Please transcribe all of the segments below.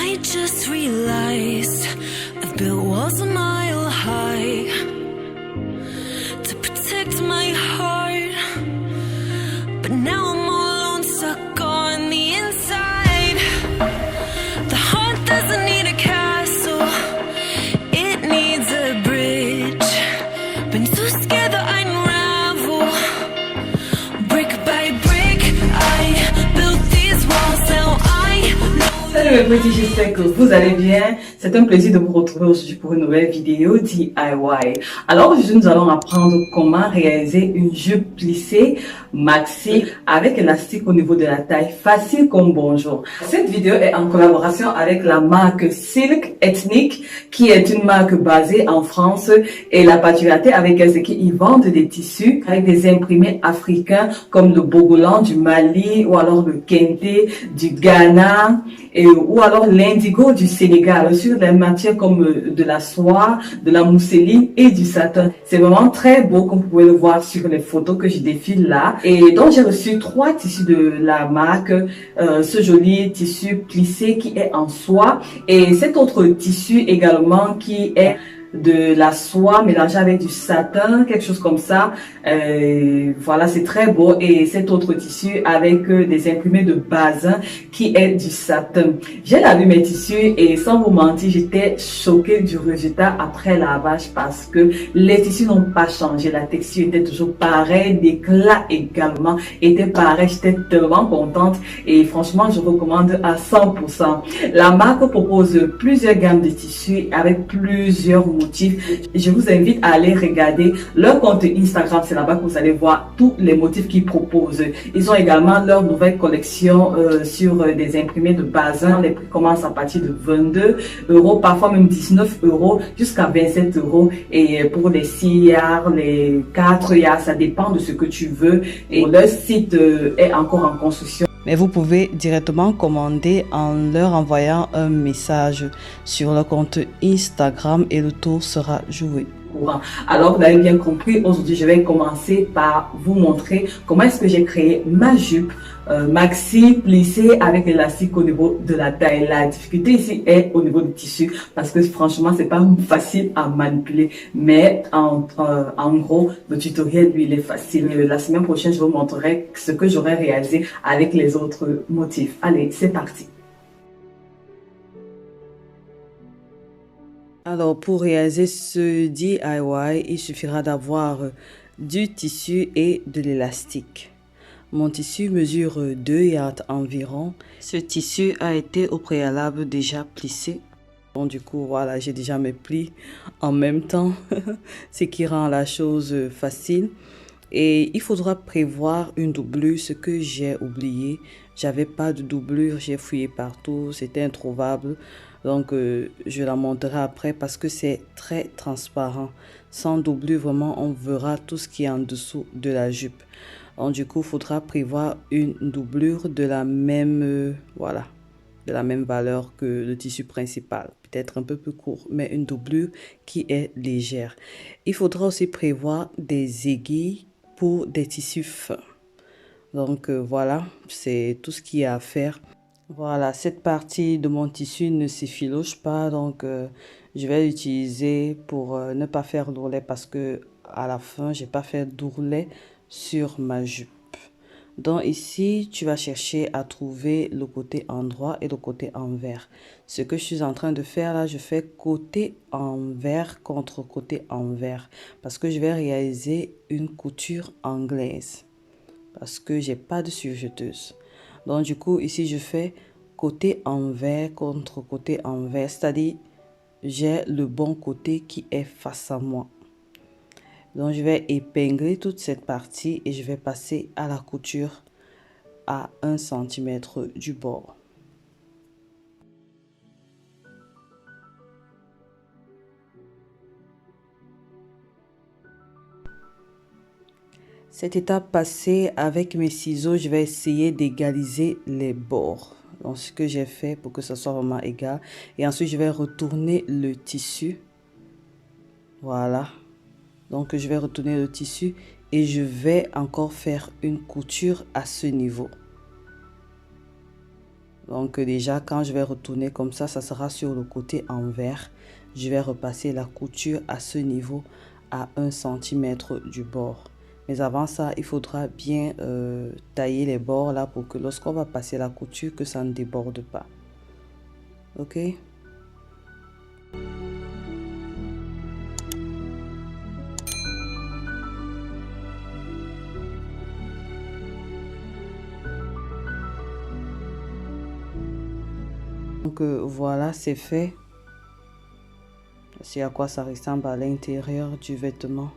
I just realized I've built walls a mile high to protect my heart, but now I'm all alone, stuck on the inside. The heart doesn't need a castle, it needs a bridge. Been too scared that I'd unravel. Brick by brick, I built these walls, now I know. Salut mes petits, j'espère que vous allez bien. C'est un plaisir de vous retrouver aujourd'hui pour une nouvelle vidéo DIY. Alors aujourd'hui nous allons apprendre comment réaliser une jupe plissée maxi avec élastique au niveau de la taille, facile comme bonjour. Cette vidéo est en collaboration avec la marque Silk Ethnic, qui est une marque basée en France, et la particularité avec elle c'est qu'ils vendent des tissus avec des imprimés africains comme le Bogolan du Mali ou alors le Kente du Ghana ou alors l'indigo du Sénégal sur des matières comme de la soie, de la mousseline et du satin. C'est vraiment très beau comme vous pouvez le voir sur les photos que je défile là. Et donc j'ai reçu 3 tissus de la marque, ce joli tissu plissé qui est en soie et cet autre tissu également qui est de la soie mélangée avec du satin, quelque chose comme ça. Voilà, c'est très beau. Et cet autre tissu avec des imprimés de basin qui est du satin. J'ai lavé mes tissus et sans vous mentir, j'étais choquée du résultat après lavage parce que les tissus n'ont pas changé. La texture était toujours pareille, l'éclat également était pareil. J'étais tellement contente et franchement, je recommande à 100%. La marque propose plusieurs gammes de tissus avec plusieurs motifs. Je vous invite à aller regarder leur compte Instagram, c'est là-bas que vous allez voir tous les motifs qu'ils proposent. Ils ont également leur nouvelle collection sur des imprimés de basin. Les prix commencent à partir de 22 €, parfois même 19 € jusqu'à 27 €. Et pour les 6 yards, les 4 yards, ça dépend de ce que tu veux. Et leur site est encore en construction. Mais vous pouvez directement commander en leur envoyant un message sur leur compte Instagram et le tour sera joué. Alors vous avez bien compris, aujourd'hui je vais commencer par vous montrer comment est-ce que j'ai créé ma jupe maxi plissée avec l'élastique au niveau de la taille. La difficulté ici est au niveau du tissu parce que franchement c'est pas facile à manipuler, mais en gros le tutoriel lui il est facile. La semaine prochaine je vous montrerai ce que j'aurais réalisé avec les autres motifs. Allez, c'est parti. Alors, pour réaliser ce DIY, il suffira d'avoir du tissu et de l'élastique. Mon tissu mesure 2 yards environ. Ce tissu a été au préalable déjà plissé. Bon, du coup, voilà, j'ai déjà mes plis en même temps, ce qui rend la chose facile. Et il faudra prévoir une doublure, ce que j'ai oublié. J'avais pas de doublure, j'ai fouillé partout, c'était introuvable. Donc, je la montrerai après parce que c'est très transparent. Sans doublure, vraiment, on verra tout ce qui est en dessous de la jupe. Donc, du coup, il faudra prévoir une doublure de la même, voilà, de la même valeur que le tissu principal. Peut-être un peu plus court, mais une doublure qui est légère. Il faudra aussi prévoir des aiguilles pour des tissus fins. Donc, voilà, c'est tout ce qu'il y a à faire. Voilà, cette partie de mon tissu ne s'effiloche pas, donc je vais l'utiliser pour ne pas faire d'ourlet parce que à la fin, j'ai pas fait d'ourlet sur ma jupe. Donc ici, tu vas chercher à trouver le côté endroit et le côté envers. Ce que je suis en train de faire là, je fais côté envers contre côté envers parce que je vais réaliser une couture anglaise parce que j'ai pas de surjeteuse. Donc du coup ici je fais côté envers contre côté envers, c'est-à-dire j'ai le bon côté qui est face à moi. Donc je vais épingler toute cette partie et je vais passer à la couture à 1 cm du bord. Cette étape passée, avec mes ciseaux, je vais essayer d'égaliser les bords. Donc, ce que j'ai fait pour que ce soit vraiment égal. Et ensuite, je vais retourner le tissu. Voilà. Donc, je vais retourner le tissu et je vais encore faire une couture à ce niveau. Donc déjà, quand je vais retourner comme ça sera sur le côté envers. Je vais repasser la couture à ce niveau à 1 cm du bord. Mais avant ça, il faudra bien tailler les bords là pour que lorsqu'on va passer la couture, que ça ne déborde pas. Ok? Donc voilà, c'est fait. C'est à quoi ça ressemble à l'intérieur du vêtement.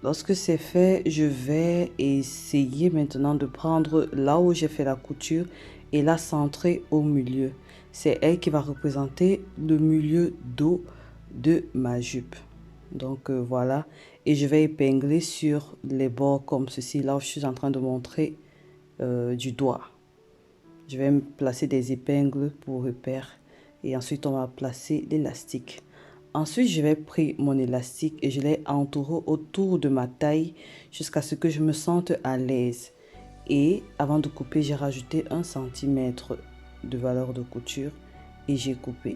Lorsque c'est fait, je vais essayer maintenant de prendre là où j'ai fait la couture et la centrer au milieu. C'est elle qui va représenter le milieu dos de ma jupe. Donc voilà, et je vais épingler sur les bords comme ceci, là où je suis en train de montrer du doigt. Je vais me placer des épingles pour repère et ensuite on va placer l'élastique. Ensuite, je vais prendre mon élastique et je l'ai entouré autour de ma taille jusqu'à ce que je me sente à l'aise. Et avant de couper, j'ai rajouté 1 cm de valeur de couture et j'ai coupé.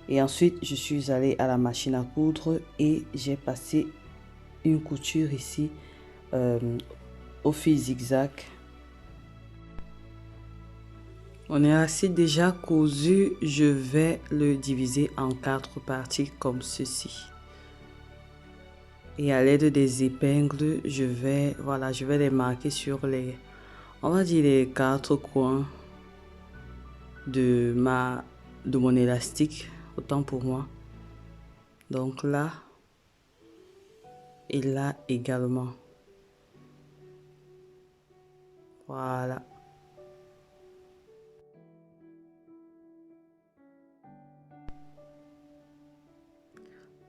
Et ensuite, je suis allée à la machine à coudre et j'ai passé une couture ici au fil zigzag. On est assez déjà cousu, je vais le diviser en 4 parties comme ceci. Et à l'aide des épingles, je vais les marquer sur les, on va dire les 4 coins de mon élastique, autant pour moi. Donc là et là également. Voilà.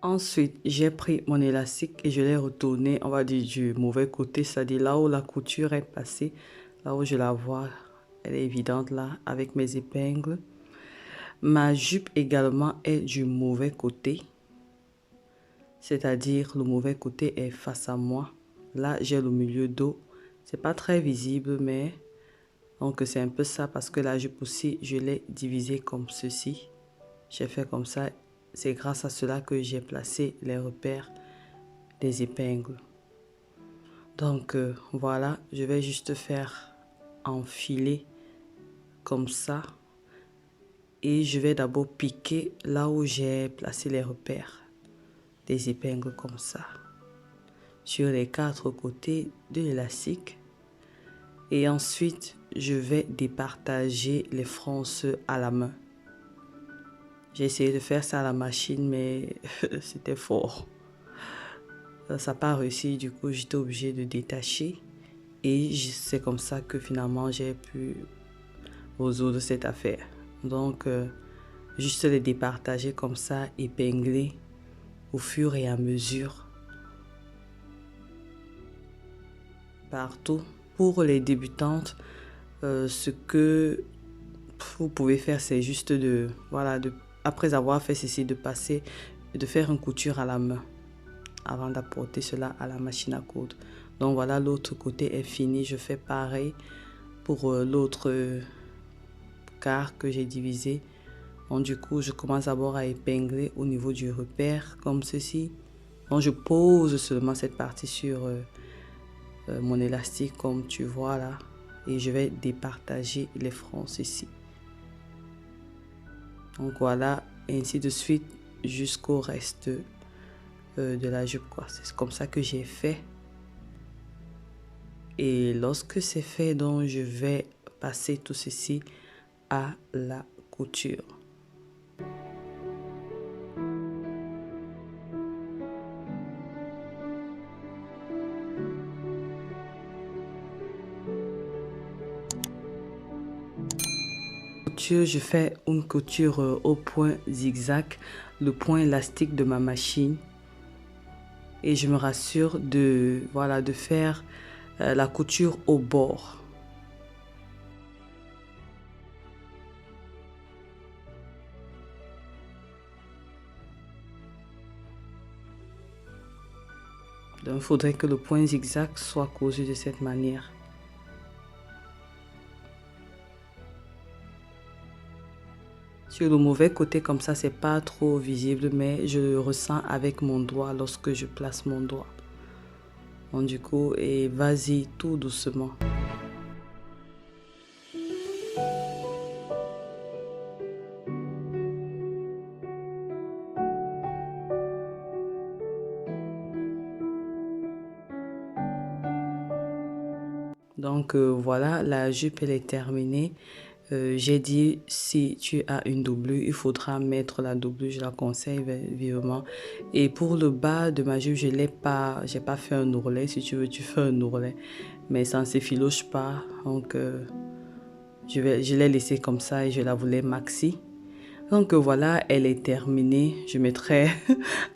Ensuite, j'ai pris mon élastique et je l'ai retourné, on va dire du mauvais côté, c'est-à-dire là où la couture est passée, là où je la vois, elle est évidente là, avec mes épingles. Ma jupe également est du mauvais côté, c'est-à-dire le mauvais côté est face à moi. Là, j'ai le milieu dos, c'est pas très visible, mais donc c'est un peu ça parce que la jupe aussi, je l'ai divisée comme ceci. J'ai fait comme ça. C'est grâce à cela que j'ai placé les repères des épingles. Donc voilà, je vais juste faire enfiler comme ça. Et je vais d'abord piquer là où j'ai placé les repères des épingles comme ça. Sur les 4 côtés de l'élastique. Et ensuite, je vais départager les fronces à la main. J'ai essayé de faire ça à la machine, mais c'était fort. Ça n'a pas réussi, du coup, j'étais obligée de détacher. Et c'est comme ça que finalement, j'ai pu résoudre cette affaire. Donc, juste les départager comme ça, épingler au fur et à mesure. Partout. Pour les débutantes, ce que vous pouvez faire, c'est juste après avoir fait ceci, de faire une couture à la main avant d'apporter cela à la machine à coudre. Donc voilà, l'autre côté est fini. Je fais pareil pour l'autre quart que j'ai divisé. Donc du coup, je commence d'abord à épingler au niveau du repère comme ceci. Donc je pose seulement cette partie sur mon élastique comme tu vois là. Et je vais départager les fronces ici. Donc voilà, et ainsi de suite jusqu'au reste de la jupe, quoi. C'est comme ça que j'ai fait. Et lorsque c'est fait, donc je vais passer tout ceci à la couture. Je fais une couture au point zigzag, le point élastique de ma machine, et je me rassure de faire la couture au bord. Donc il faudrait que le point zigzag soit cousu de cette manière. Sur le mauvais côté, comme ça, c'est pas trop visible, mais je le ressens avec mon doigt lorsque je place mon doigt. Donc, du coup, et vas-y tout doucement. Donc voilà, la jupe elle est terminée. J'ai dit si tu as une doublure, il faudra mettre la doublure, je la conseille vivement. Et pour le bas de ma jupe, j'ai pas fait un ourlet. Si tu veux, tu fais un ourlet, mais ça ne s'effiloche pas. Donc je l'ai laissé comme ça et je la voulais maxi. Donc voilà, elle est terminée. Je mettrai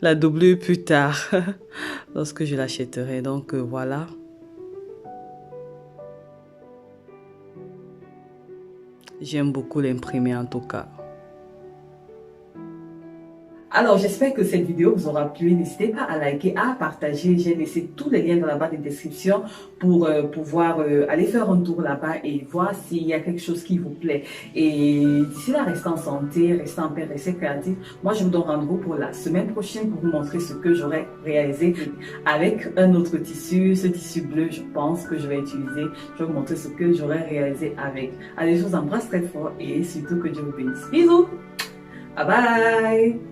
la doublure plus tard lorsque je l'achèterai. Donc voilà. J'aime beaucoup l'imprimer en tout cas. Alors, j'espère que cette vidéo vous aura plu. N'hésitez pas à liker, à partager. J'ai laissé tous les liens dans la barre de description pour pouvoir aller faire un tour là-bas et voir s'il y a quelque chose qui vous plaît. Et d'ici là, restez en santé, restez en paix, restez créatifs. Moi, je vous donne rendez-vous pour la semaine prochaine pour vous montrer ce que j'aurai réalisé avec un autre tissu. Ce tissu bleu, je pense que je vais utiliser. Je vais vous montrer ce que j'aurai réalisé avec. Allez, je vous embrasse très fort et surtout que Dieu vous bénisse. Bisous! Bye bye!